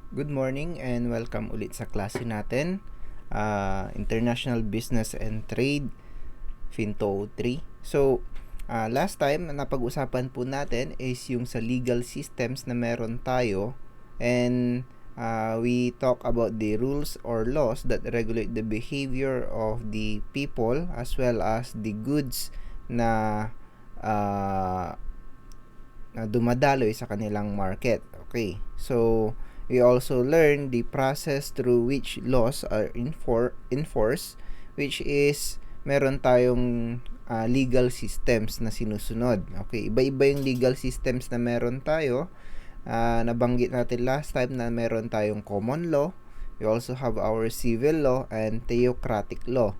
Good morning and welcome ulit sa klase natin, International Business and Trade, Finto 3. So, last time, napag-usapan po natin is yung sa legal systems na meron tayo, and we talk about the rules or laws that regulate the behavior of the people as well as the goods na dumadaloy sa kanilang market. Okay, so we also learn the process through which laws are enforced, which is meron tayong legal systems na sinusunod. Okay, iba-iba yung legal systems na meron tayo. Nabanggit natin last time na meron tayong common law, we also have our civil law and theocratic law.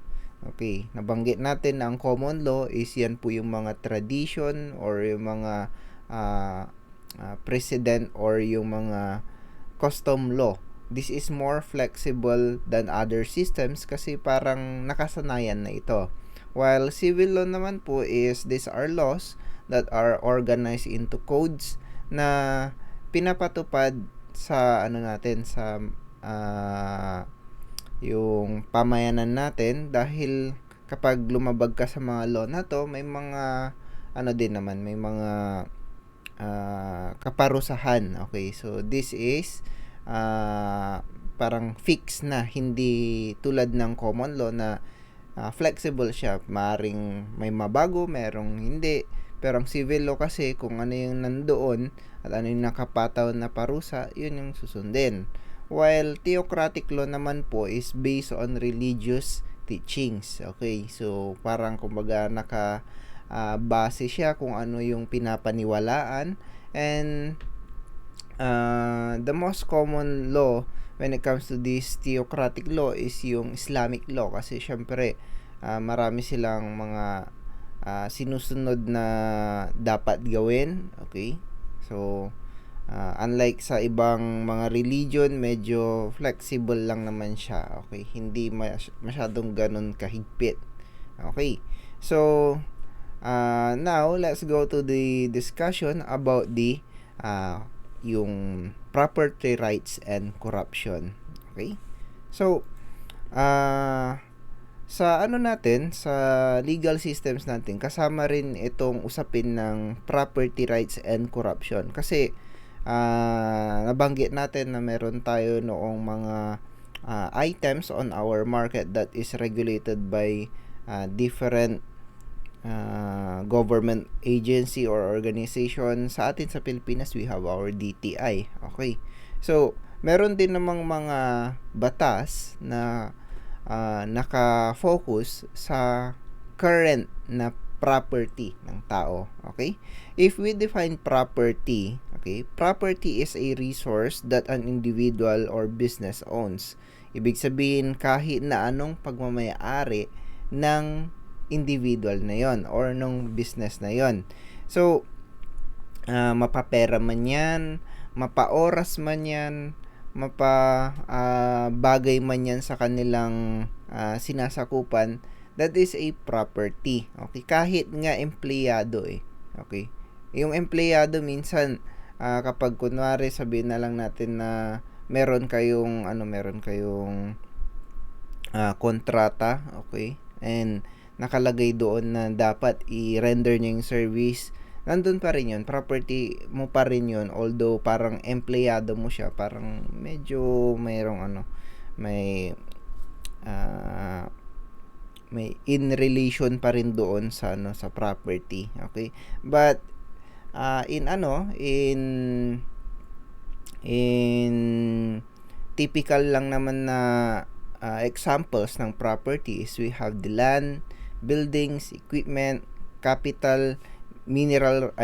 Okay, nabanggit natin na ang common law is yan po yung mga tradition or yung mga precedent or yung mga custom law. This is more flexible than other systems kasi parang nakasanayan na ito. While civil law naman po is these are laws that are organized into codes na pinapatupad sa sa yung pamayanan natin, dahil kapag lumabag ka sa mga law na to, may mga may mga kaparusahan. Okay, so this is parang fix na, hindi tulad ng common law na flexible siya, maring may mabago, merong hindi. Pero ang civil law kasi, kung ano yung nandoon at ano yung nakapataw na parusa, yun yung susundin. While theocratic law naman po is based on religious teachings. Okay, so parang kumbaga base siya kung ano yung pinapaniwalaan, and the most common law when it comes to this theocratic law is yung Islamic law, kasi syempre marami silang mga sinusunod na dapat gawin. Okay, so unlike sa ibang mga religion, medyo flexible lang naman siya. Okay, hindi masyadong ganun kahigpit. Okay, so now let's go to the discussion about the yung property rights and corruption. Okay, so sa sa legal systems natin, kasama rin itong usapin ng property rights and corruption, kasi nabanggit natin na meron tayo noong mga items on our market that is regulated by different government agency or organization. Sa atin sa Pilipinas, we have our DTI. Okay, so meron din namang mga batas na naka-focus sa current na property ng tao. Okay, if we define property, okay, property is a resource that an individual or business owns. Ibig sabihin, kahit na anong pagmamay-ari ng individual na yon or nung business na yon. So mapapera man yan, mapaoras man yan, bagay man yan sa kanilang sinasakupan, that is a property. Okay, kahit nga empleyado Okay, yung empleyado minsan kapag kunwari sabihin na lang natin na meron kayong kontrata, okay, and nakalagay doon na dapat i-render niya yung service, nandun pa rin yun, property mo pa rin yun, although parang empleyado mo siya, parang medyo mayroong may in relation pa rin doon sa sa property. Okay, but in typical lang naman na examples ng properties, we have the land, buildings, equipment, capital, mineral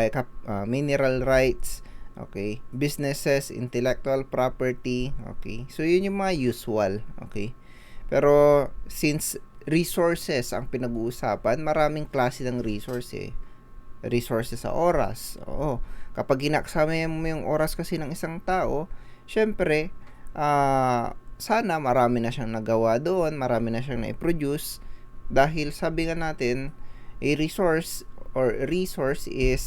rights, okay, businesses, intellectual property. Okay, so yun yung mga usual. Okay, pero since resources ang pinag-uusapan, maraming klase ng resources sa oras. Oo, kapag ginaksama mo yung oras kasi ng isang tao, syempre sana marami na siyang nagawa doon, marami na siyang na-produce, dahil sabi nga natin, a resource is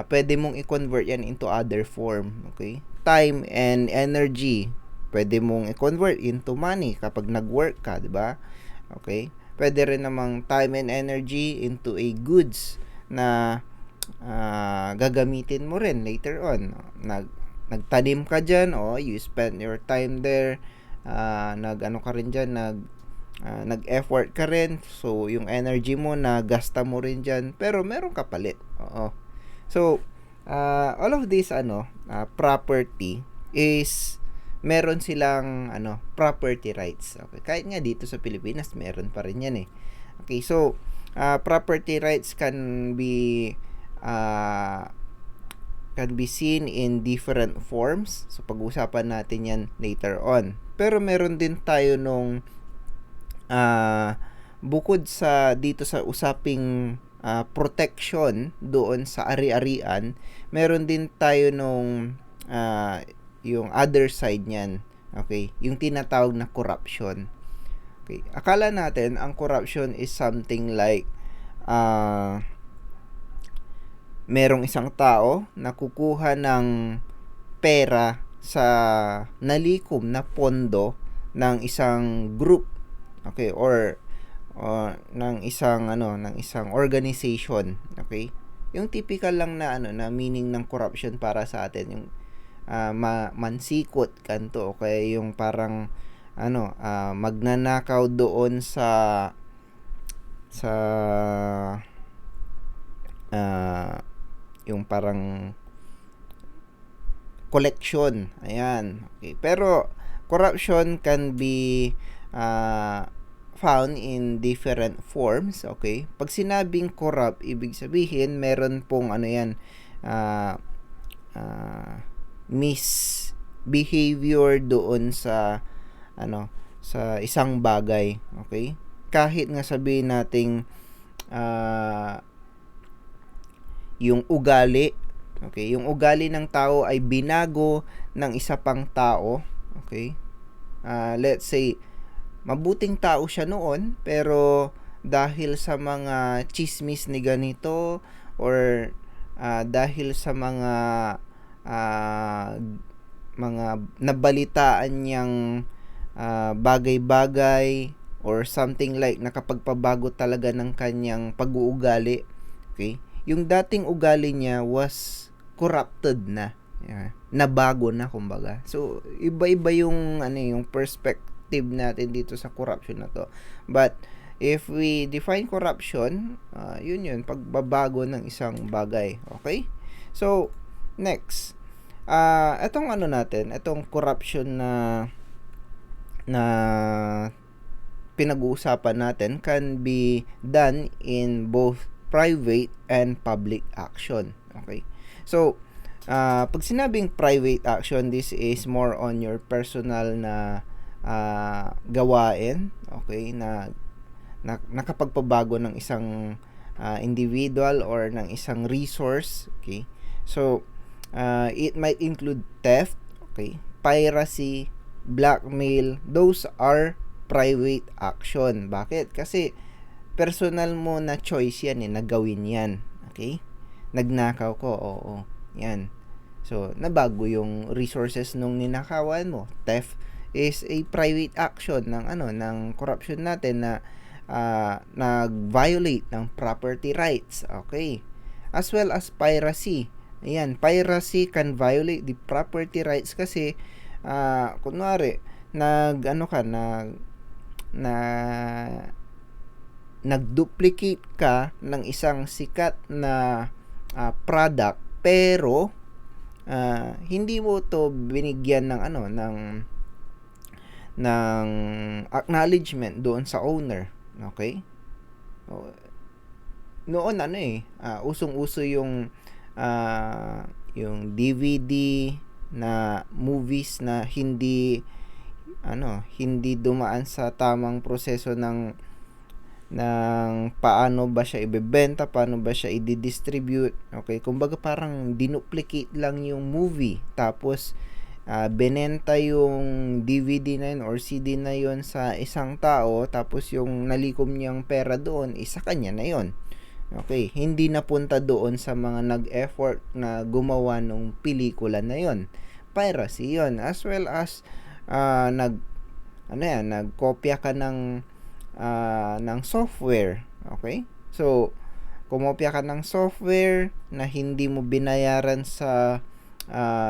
pwede mong i-convert yan into other form. Okay, time and energy, pwede mong i-convert into money kapag nag-work ka, di ba? Okay? Pwede rin namang time and energy into a goods na gagamitin mo rin later on. Nagtanim ka dyan, you spend your time there, nag-ano ka rin dyan, nag-effort ka rin, so yung energy mo na gasta mo rin dyan, pero meron ka palit. So all of this property is meron silang property rights. Okay, kahit nga dito sa Pilipinas meron pa rin yan Okay, so property rights can be seen in different forms. So pag-uusapan natin yan later on. Pero meron din tayo nung bukod sa dito sa usaping protection doon sa ari-arian, meron din tayo nung yung other side niyan. Okay, yung tinatawag na corruption. Okay, akala natin ang corruption is something like merong isang tao na kukuha ng pera sa nalikom na pondo ng isang group, okay, or ng isang organization. Okay, yung typical lang na na meaning ng corruption para sa atin, yung mansikot kanto, okay, yung parang magnanakaw doon sa yung parang collection. Ayan. Okay. Pero corruption can be found in different forms. Okay. Pag sinabing corrupt, ibig sabihin meron pong misbehavior doon sa sa isang bagay. Okay. Kahit nga sabihin nating yung ugali, okay, yung ugali ng tao ay binago ng isa pang tao, okay, let's say mabuting tao siya noon, pero dahil sa mga chismis ni ganito or dahil sa mga nabalitaan niyang bagay-bagay or something like nakapagpabago talaga ng kanyang pag-uugali, okay, yung dating ugali niya was corrupted na. Nabago na, kumbaga. So, iba-iba yung yung perspective natin dito sa corruption na to. But if we define corruption, yun pagbabago ng isang bagay. Okay? So, next. Etong etong corruption na pinag-uusapan natin can be done in both private and public action. Okay? So, pag sinabing private action, this is more on your personal na gawain, okay, na nakapagpabago ng isang individual or ng isang resource, okay? So, it might include theft, okay, piracy, blackmail. Those are private action. Bakit? Kasi personal mo na choice yan na gawin yan. Okay? Nagnakaw ko, oo. Yan. So, nabago yung resources nung ninakawan mo. Theft is a private action ng corruption natin na nag-violate ng property rights. Okay? As well as piracy. Ayan, piracy can violate the property rights kasi kunwari nag-duplicate ka ng isang sikat na product, pero hindi mo to binigyan ng acknowledgement doon sa owner. Okay? Noon usong-uso yung DVD na movies na hindi dumaan sa tamang proseso ng paano ba siya ibebenta, paano ba siya i-distribute. Okay, kumbaga parang dinuplicate lang yung movie, tapos benenta yung DVD na yun or CD na yun sa isang tao, tapos yung nalikom niyang pera doon, isa kanya na yun. Okay, hindi napunta doon sa mga nag-effort na gumawa ng pelikula na yun. piracy yun. As well as nagkopya ka ng software. Okay? So, kumopya ka ng software na hindi mo binayaran sa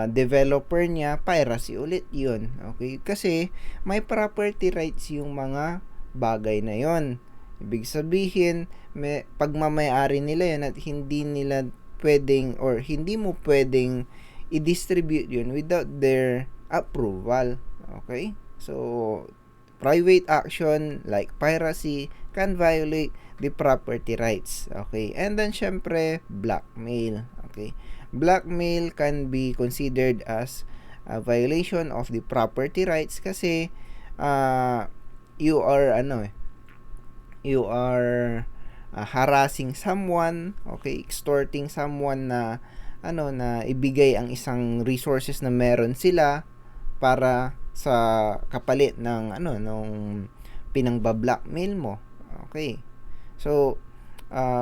developer niya, piracy ulit yun. Okay? Kasi may property rights yung mga bagay na yon. Ibig sabihin, pagmamayari nila yun at hindi nila pwedeng or hindi mo pwedeng i-distribute yun without their approval. Okay? So, private action like piracy can violate the property rights. Okay? And then, syempre, blackmail. Okay? Blackmail can be considered as a violation of the property rights kasi you are harassing someone, okay, extorting someone na na ibigay ang isang resources na meron sila para sa kapalit ng nung pinangba-blackmail mo. Okay. So,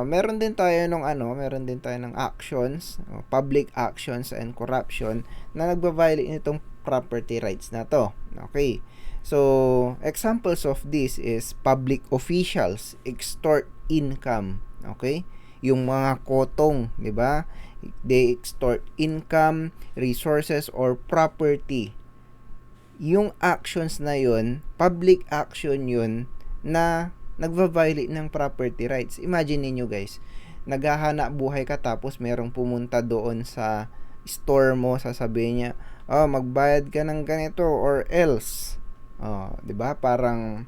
meron din tayo ng actions, public actions and corruption na nagba-violate nitong property rights na to. Okay. So, examples of this is public officials extort income, okay? Yung mga kotong, 'di ba? They extort income, resources or property. Yung actions na 'yon, public action 'yon na nagva-violate ng property rights. Imagine niyo guys, naghahanap buhay ka tapos merong pumunta doon sa store mo, sasabihin niya, magbayad ka ng ganito or else. 'Di ba? Parang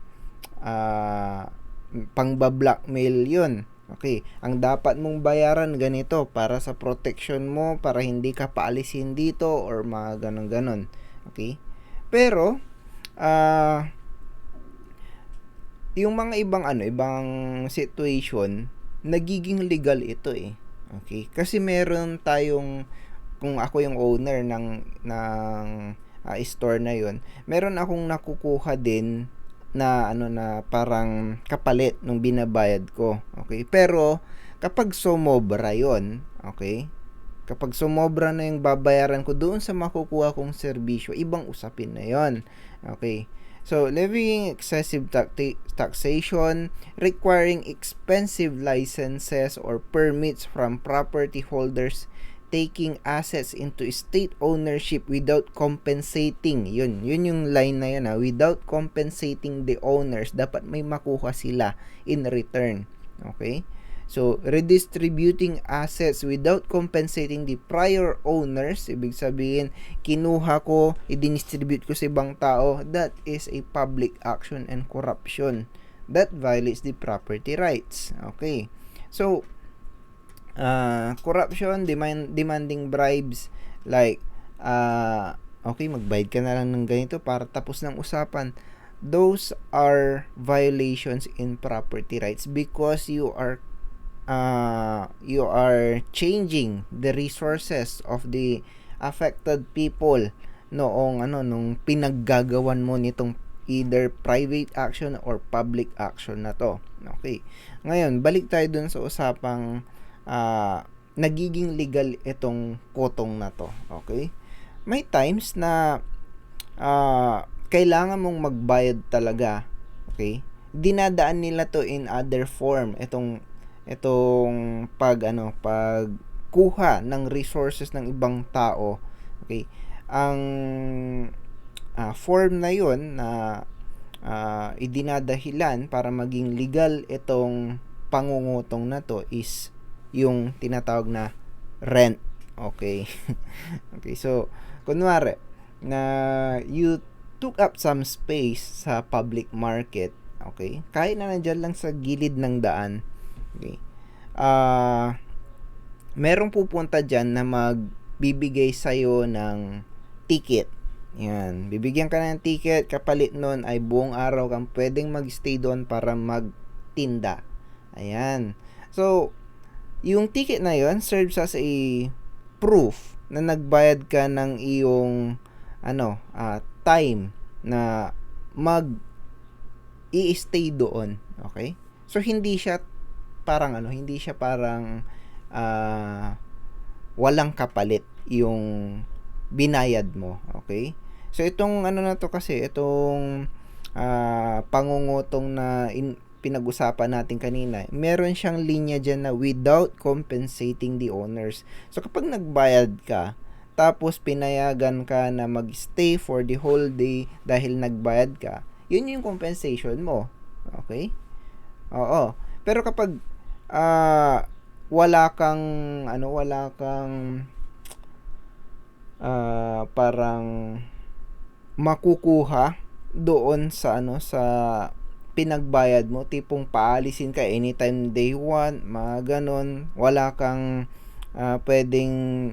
pangba-blackmail 'yun. Okay, ang dapat mong bayaran ganito para sa protection mo, para hindi ka paalisin dito or mga ganon. Okay? Pero yung mga ibang situation, nagiging legal ito eh. Okay? Kasi meron tayong, kung ako yung owner ng store na 'yon, meron akong nakukuha din na na parang kapalit nung binabayad ko. Okay? Pero kapag sumobra 'yon, okay? Kapag sumobra na yung babayaran ko doon sa makukuha kong serbisyo, ibang usapin na 'yon. Okay? So, levying excessive taxation, requiring expensive licenses or permits from property holders, taking assets into state ownership without compensating. Yun yung line na yun, without compensating the owners, dapat may makuha sila in return. Okay? So, redistributing assets without compensating the prior owners, ibig sabihin, kinuha ko, i-distribute ko sa ibang tao, that is a public action and corruption. That violates the property rights. Okay? So, corruption, demanding bribes, like, okay, magbayad ka na lang ng ganito para tapos ng usapan. Those are violations in property rights because you are changing the resources of the affected people nung pinaggagawan mo nitong either private action or public action na to. Okay. Ngayon, balik tayo dun sa usapang nagiging legal itong kotong na to. Okay? May times na kailangan mong magbayad talaga. Okay? Dinadaan nila to in other form. Itong pagkuha ng resources ng ibang tao. Okay? Ang form na 'yon na idinadahilan para maging legal itong pangungutong na to is yung tinatawag na rent. Okay? Okay, so kunwari na you took up some space sa public market, okay? Kahit na nandiyan lang sa gilid ng daan, okay? Merong pupunta dyan na magbibigay sa'yo ng ticket. Yan. Bibigyan ka ng ticket, kapalit nun ay buong araw kang pwedeng mag-stay doon para magtinda. Ayan. So, yung ticket na yon serves as a proof na nagbayad ka ng iyong time na i-stay doon. Okay? So, hindi siya parang walang kapalit yung binayad mo. Okay? So itong ano na to kasi, itong pangungutong na pinag-usapan natin kanina, meron siyang linya dyan na without compensating the owners. So kapag nagbayad ka, tapos pinayagan ka na mag-stay for the whole day dahil nagbayad ka, yun yung compensation mo. Okay? Oo. Pero kapag wala kang parang makukuha doon sa sa pinagbayad mo, tipong paalisin ka anytime they want, mga ganon, wala kang pwedeng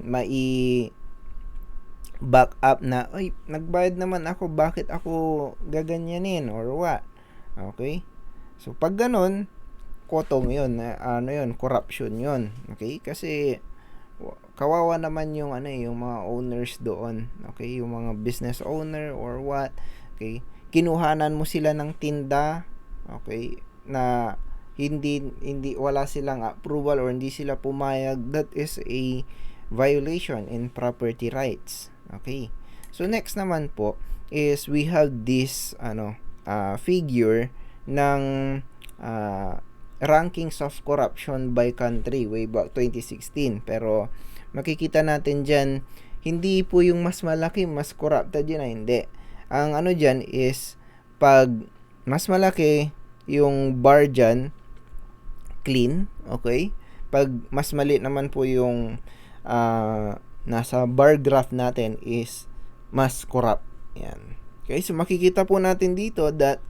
back up na, ay, nagbayad naman ako, bakit ako gaganyanin or what? Okay? So, pag ganon, kotong yun, corruption yun. Okay? Kasi, kawawa naman yung yung mga owners doon. Okay? Yung mga business owner or what. Okay? Kinuhanan mo sila ng tinda. Okay? Na hindi wala silang approval or hindi sila pumayag. That is a violation in property rights. Okay? So next naman po is we have this figure ng rankings of corruption by country way back 2016. Pero makikita natin dyan, hindi po yung mas malaki, mas corrupted yun, hindi. Ang dyan is, pag mas malaki yung bar dyan, clean, okay? Pag mas maliit naman po yung nasa bar graph natin is mas corrupt. Yan. Okay, so makikita po natin dito that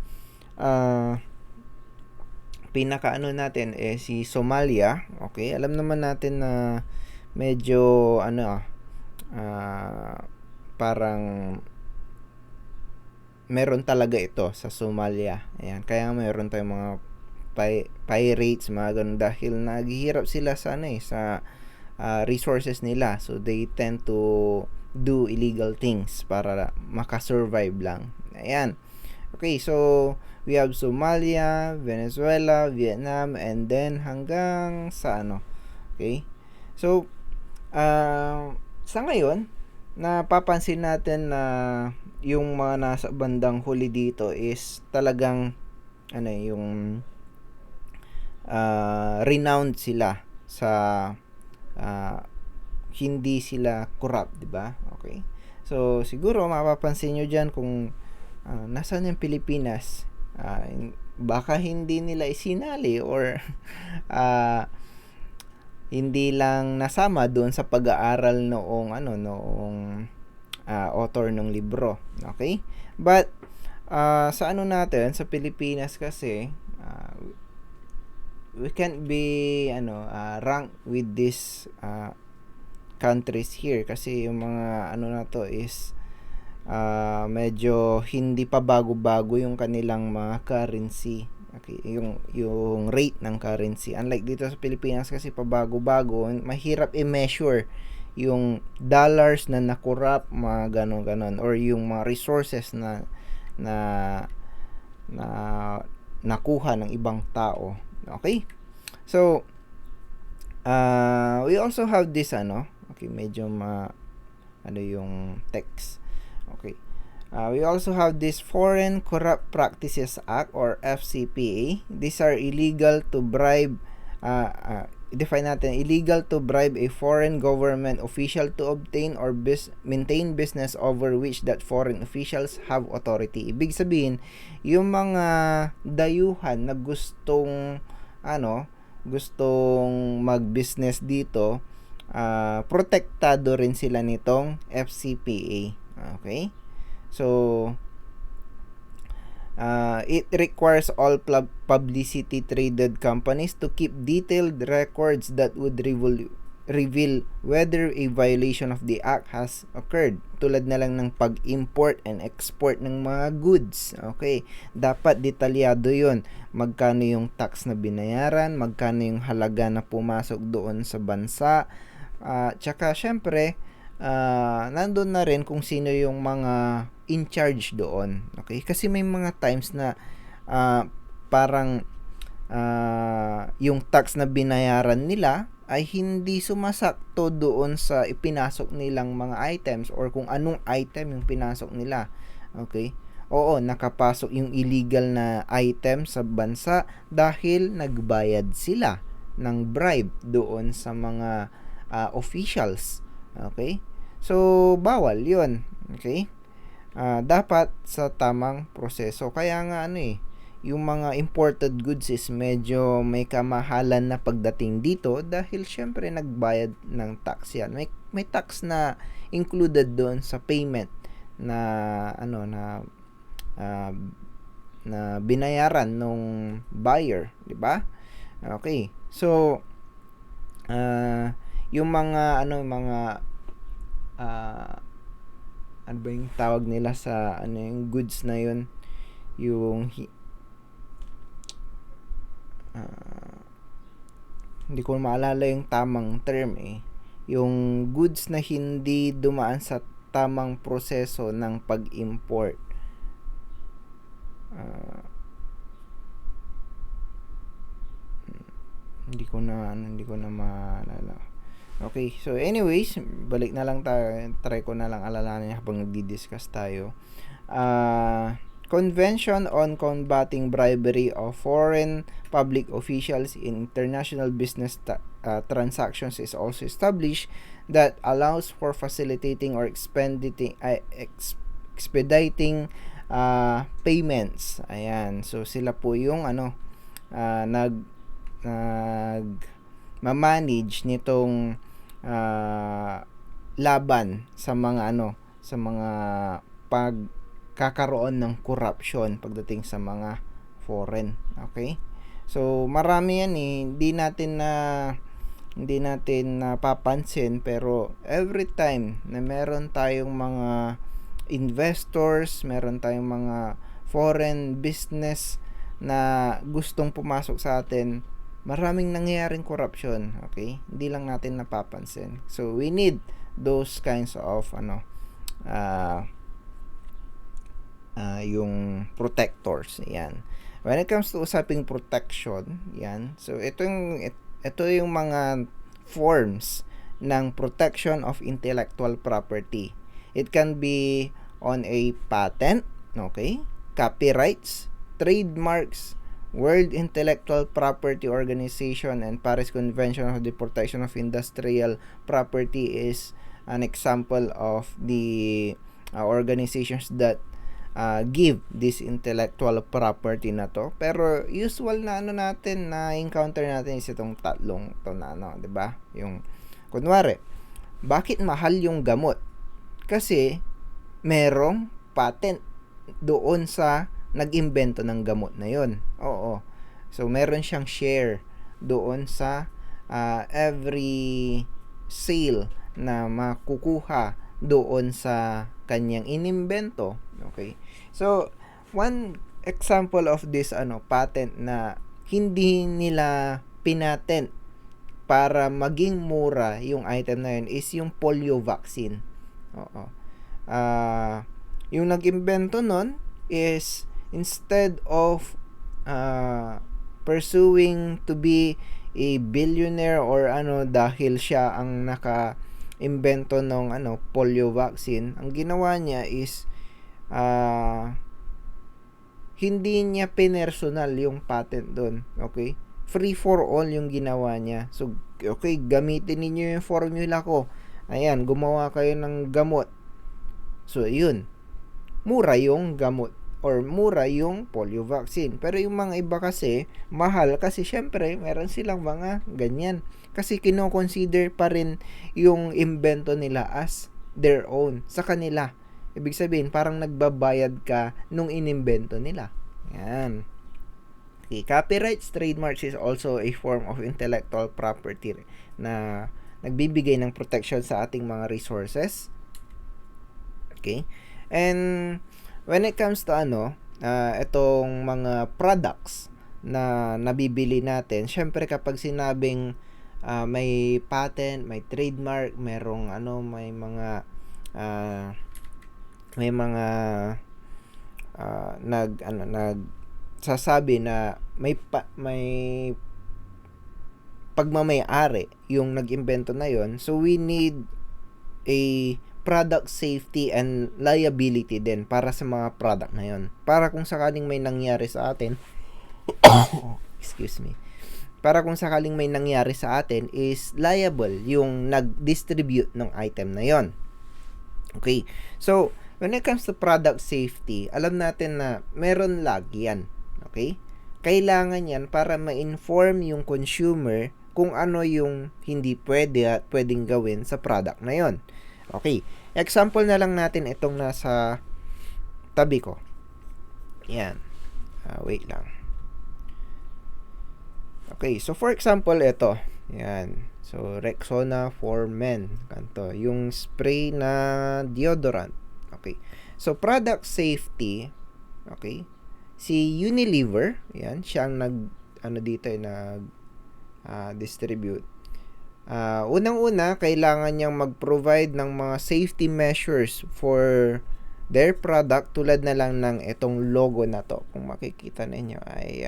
natin si Somalia. Okay, alam naman natin na medyo parang meron talaga ito sa Somalia. Ayan, kaya meron tayong mga pirates, mga ganun, dahil naghihirap sila sa sa resources nila. So they tend to do illegal things para makasurvive lang. Ayan. Okay, so we have Somalia, Venezuela, Vietnam, and then hanggang sa Okay? So sa ngayon, napapansin natin na yung mga nasa bandang huli dito is talagang yung renowned sila sa hindi sila corrupt, di ba? Okay. So siguro mapapansin nyo dyan kung nasaan yung Pilipinas, baka hindi nila isinali or hindi lang nasama doon sa pag-aaral noong author ng libro. Okay? But sa natin sa Pilipinas kasi we can't be ranked with this countries here kasi yung mga na to is medyo hindi pa bago-bago yung kanilang mga currency. Okay, yung rate ng currency. Unlike dito sa Pilipinas kasi pabago-bago, mahirap i-measure yung dollars na na-corrupt, mga ganon or yung mga resources na nakuha ng ibang tao. Okay? So we also have this okay, medyo yung text. Okay. We also have this Foreign Corrupt Practices Act or FCPA. These are illegal to bribe define natin, illegal to bribe a foreign government official to obtain or maintain business over which that foreign officials have authority. Ibig sabihin, yung mga dayuhan na gustong mag-business dito, protektado rin sila nitong FCPA. Okay? So, it requires all publicity traded companies to keep detailed records that would reveal whether a violation of the act has occurred. Tulad na lang ng pag-import and export ng mga goods. Okay? Dapat detalyado yun. Magkano yung tax na binayaran, magkano yung halaga na pumasok doon sa bansa. Tsaka syempre, nandun na rin kung sino yung mga in charge doon. Okay? Kasi may mga times na parang yung tax na binayaran nila ay hindi sumasakto doon sa ipinasok nilang mga items or kung anong item yung pinasok nila. Okay? Oo, nakapasok yung illegal na item sa bansa dahil nagbayad sila ng bribe doon sa mga officials. Okay? So, bawal yun. Okay? Dapat sa tamang proseso. Kaya nga yung mga imported goods is medyo may kamahalan na pagdating dito dahil syempre nagbayad ng tax yan. May tax na included doon sa payment na na binayaran nung buyer, di ba? Okay. So yung mga ano ba yung tawag nila sa yung goods na yun, yung hindi ko maalala yung tamang term yung goods na hindi dumaan sa tamang proseso ng pag-import. Hindi ko na maalala. Okay, so anyways, balik na lang tayo. Try ko na lang alalahanin habang nagdi-discuss tayo. Convention on Combating Bribery of Foreign Public Officials in International Business Transactions is also established that allows for facilitating or expediting payments. Ayan. So sila po yung ma-manage nitong laban sa mga pagkakaroon ng corruption pagdating sa mga foreign. Okay? So marami yan hindi natin napapansin, pero every time na meron tayong mga investors, meron tayong mga foreign business na gustong pumasok sa atin, maraming nangyayaring corruption. Okay? Hindi lang natin napapansin. So we need those kinds of yung protectors. Yan. When it comes to usaping protection, yan. So ito yung mga forms ng protection of intellectual property. It can be on a patent, okay? Copyrights, trademarks, World Intellectual Property Organization and Paris Convention on the Protection of Industrial Property is an example of the organizations that give this intellectual property na to. Pero usual na encounter natin is itong tatlong to na 'di ba? Yung kunwari, bakit mahal yung gamot? Kasi merong patent doon sa nag-imbento ng gamot na yon. Oo. So meron siyang share doon sa every sale na makukuha doon sa kanyang inimbento. Okay. So one example of this patent na hindi nila pinatent para maging mura yung item na yun is yung polio vaccine. Oo. Yung nag-imbento nun is instead of pursuing to be a billionaire or dahil siya ang naka-imbento ng polio vaccine, ang ginawa niya is hindi niya pinersonal yung patent doon. Okay? Free for all yung ginawa niya. So, okay, gamitin niyo yung formula ko. Ayan, gumawa kayo ng gamot. So, yun. Mura yung gamot or mura yung polio vaccine. Pero yung mga iba kasi, mahal kasi syempre, meron silang mga ganyan. Kasi kino-consider pa rin yung invento nila as their own sa kanila. Ibig sabihin, parang nagbabayad ka nung inimbento nila. Yan. Okay, copyrights, trademarks is also a form of intellectual property na nagbibigay ng protection sa ating mga resources. Okay? And when it comes to itong mga products na nabibili natin, syempre kapag sinabing may patent, may trademark, merong may mga nagsasabi na may pagmamay-ari yung nag-imbento na yon. So we need a product safety and liability din para sa mga product na yon. Para kung sakaling may nangyari sa atin, excuse me. Para kung sakaling may nangyari sa atin is liable yung nag-distribute ng item na yon. Okay. So, when it comes to product safety, alam natin na meron lag yan. Okay? Kailangan yan para ma-inform yung consumer kung ano yung hindi pwede at pwedeng gawin sa product na yon. Okay. Example na lang natin itong nasa tabi ko. Yan. Wait lang. Okay. So, for example, ito. Yan. So, Rexona for Men. Kanto. Yung spray na deodorant. Okay. So, product safety. Okay. Si Unilever. Yan. Siya ang distribute. Unang-una, kailangan niyang mag-provide ng mga safety measures for their product tulad na lang ng itong logo na to. Kung makikita ninyo ay,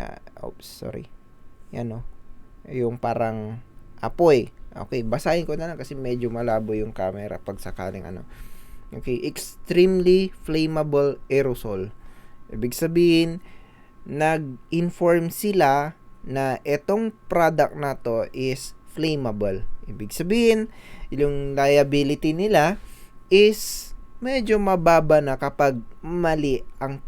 sorry. Yan o. Yung parang apoy. Okay, basahin ko na lang kasi medyo malabo yung camera pag sakaling Okay, extremely flammable aerosol. Ibig sabihin, nag-inform sila na itong product na to is flammable. Ibig sabihin, yung liability nila is medyo mababa na kapag mali ang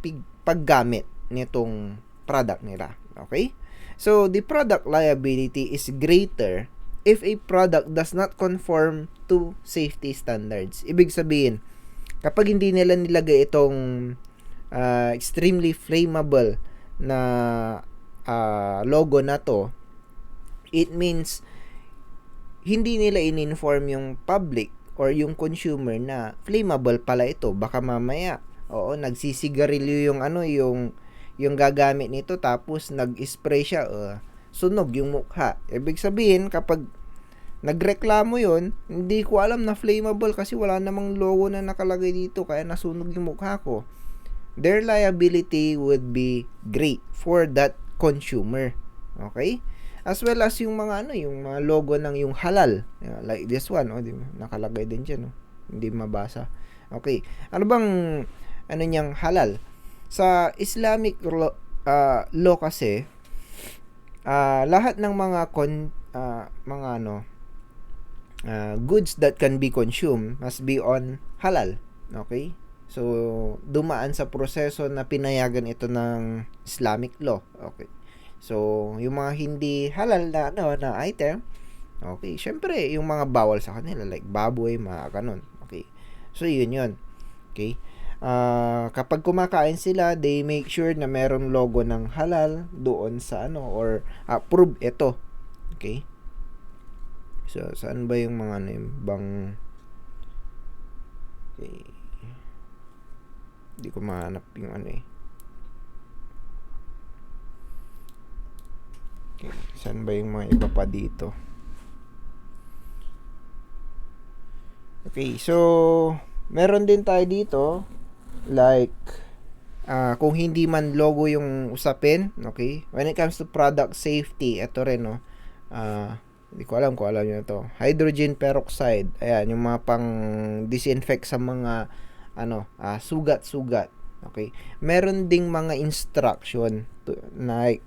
paggamit nitong product nila. Okay? So, the product liability is greater if a product does not conform to safety standards. Ibig sabihin, kapag hindi nila nilagay itong extremely flammable na logo na to, it means hindi nila in-inform yung public or yung consumer na flammable pala ito. Baka mamaya, nagsisigarilyo yung gagamit nito tapos nag-spray siya, sunog yung mukha. Ibig sabihin, kapag nagreklamo yon, hindi ko alam na flammable kasi wala namang logo na nakalagay dito kaya nasunog yung mukha ko. Their liability would be great for that consumer. Okay? As well as yung mga yung mga logo ng yung halal. Like this one, nakalagay din diyan, hindi mabasa. Okay. Ano bang niyang halal? Sa Islamic law kasi, lahat ng mga goods that can be consumed must be on halal. Okay? So, dumaan sa proseso na pinayagan ito ng Islamic law. Okay. So, yung mga hindi halal na item, okay, syempre, yung mga bawal sa kanila, like baboy, mga ganun. Okay. So, yun. Okay. Kapag kumakain sila, they make sure na merong logo ng halal doon sa or approve ito. Okay? So, saan ba yung mga bang okay. Hindi ko mahanap yung Okay. Saan ba yung mga iba pa dito? Okay, so meron din tayo dito like kung hindi man logo yung usapin, okay? When it comes to product safety, ito rin hindi ko alam kung alam niyo to. Hydrogen peroxide. Ayan, yung mga pang disinfect sa mga sugat-sugat. Okay? Meron ding mga instruction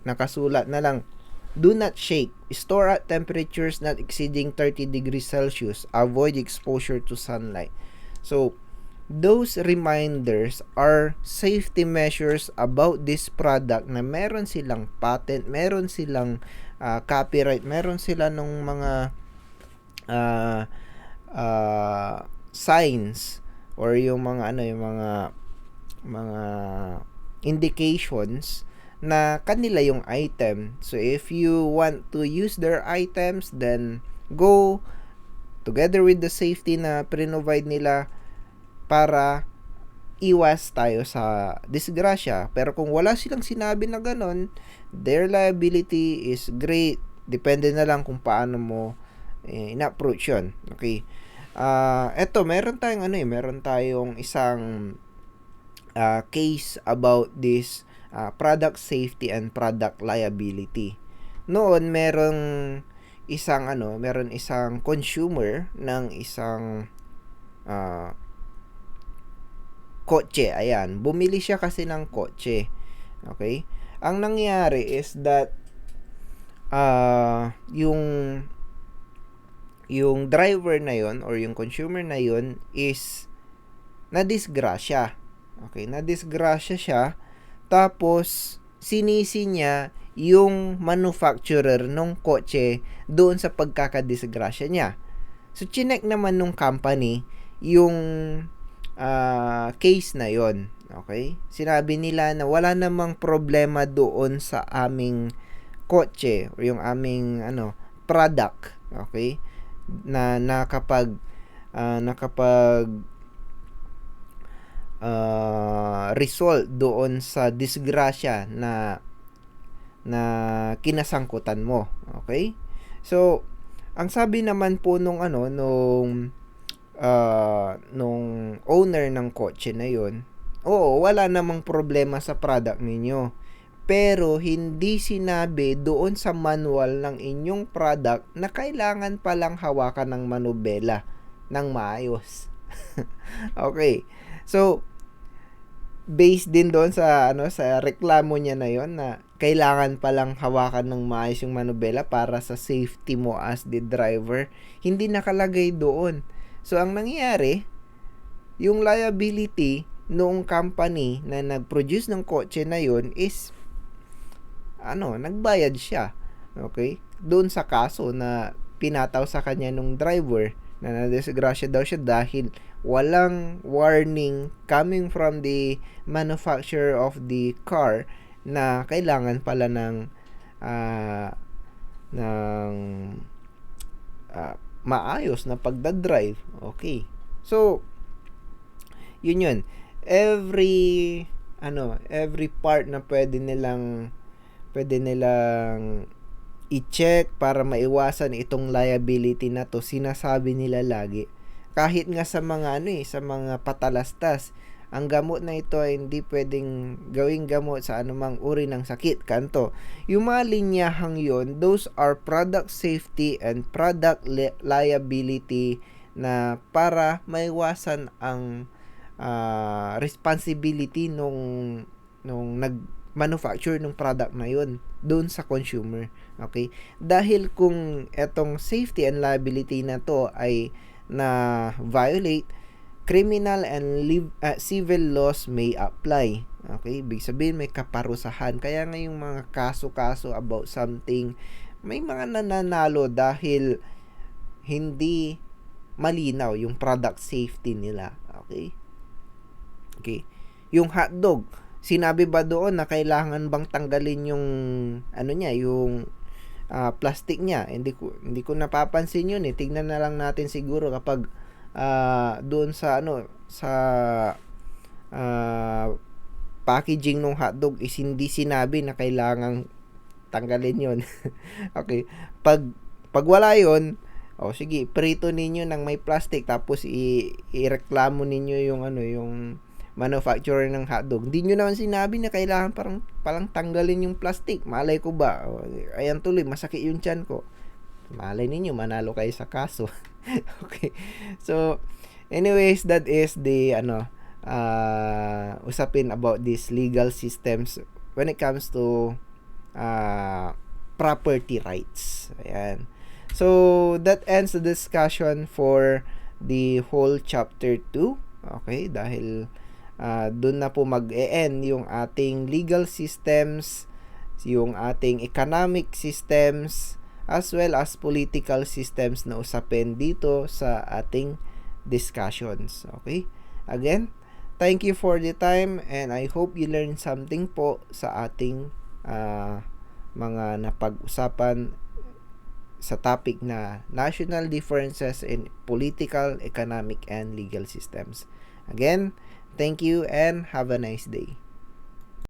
nakasulat na lang, do not shake. Store at temperatures not exceeding 30 degrees Celsius. Avoid exposure to sunlight. So, those reminders are safety measures about this product na meron silang patent, meron silang copyright, meron sila nung mga signs or yung mga mga indications na kanila yung item. So if you want to use their items, then go together with the safety na provide nila para iwas tayo sa disgrasya. Pero kung wala silang sinabi na ganon, their liability is great. Depende na lang kung paano mo ina-approach yun. Okay. Eto, meron tayong isang case about this product safety and product liability. Noon, merong meron isang consumer ng isang kotse. Ayan, bumili siya kasi ng kotse. Okay? Ang nangyari is that yung driver na yon or yung consumer na yon is nadisgrasya. Okay, nadisgrasya siya. Tapos sinisi niya yung manufacturer ng kotse doon sa pagkakadisgrasya niya. So chinek naman nung company yung case na yon. Okay? Sinabi nila na wala namang problema doon sa aming kotse o yung aming product, okay? Na nakapag result doon sa disgrasya na kinasangkutan mo, okay? So, ang sabi naman po nung owner ng kotse na yon, oo, wala namang problema sa product ninyo. Pero hindi sinabi doon sa manual ng inyong product na kailangan palang hawakan ng manubela ng maayos. Okay. So, based din doon sa sa reklamo niya na yon na kailangan palang hawakan ng maayos yung manubela para sa safety mo as the driver, hindi nakalagay doon. So, ang nangyayari, yung liability noong company na nag-produce ng kotse na yon is nagbayad siya. Okay? Doon sa kaso na pinataw sa kanya nung driver na nadisgrasya daw siya dahil walang warning coming from the manufacturer of the car na kailangan pala ng maayos na pagdadrive. Okay. So, yun. Every part na pwede nilang i-check para maiwasan itong liability na to, sinasabi nila lagi. Kahit nga sa mga sa mga patalastas, ang gamot na ito ay hindi pwedeng gawing gamot sa anumang uri ng sakit. Kanto, yung mga linyahang yon, those are product safety and product liability na para maiwasan ang responsibility nung manufacture ng product na yun doon sa consumer. Okay? Dahil kung etong safety and liability na to ay na violate, criminal and civil laws may apply. Okay? Ibig sabihin may kaparusahan. Kaya nga yung mga kaso-kaso about something, may mga nananalo dahil hindi malinaw yung product safety nila. Okay? Okay. Yung hotdog, sinabi ba doon na kailangan bang tanggalin yung yung plastic niya? Hindi ko napapansin yun eh. Tignan na lang natin siguro kapag doon sa sa packaging ng hotdog is hindi sinabi na kailangang tanggalin yun. Okay. Pag wala yun, sige, prito ninyo ng may plastic tapos ireklamo ninyo yung yung manufacturer ng hotdog. Hindi nyo naman sinabi na kailangan palang tanggalin yung plastic. Malay ko ba? Ayan tuloy, masakit yung tiyan ko. Malay ninyo, manalo kayo sa kaso. Okay. So, anyways, that is the usapin about these legal systems when it comes to property rights. Ayan. So, that ends the discussion for the whole chapter 2. Okay, dahil doon na po mag-e-end yung ating legal systems, yung ating economic systems, as well as political systems na usapin dito sa ating discussions. Okay? Again, thank you for the time and I hope you learned something po sa ating mga napag-usapan sa topic na national differences in political, economic, and legal systems. Again, thank you and have a nice day.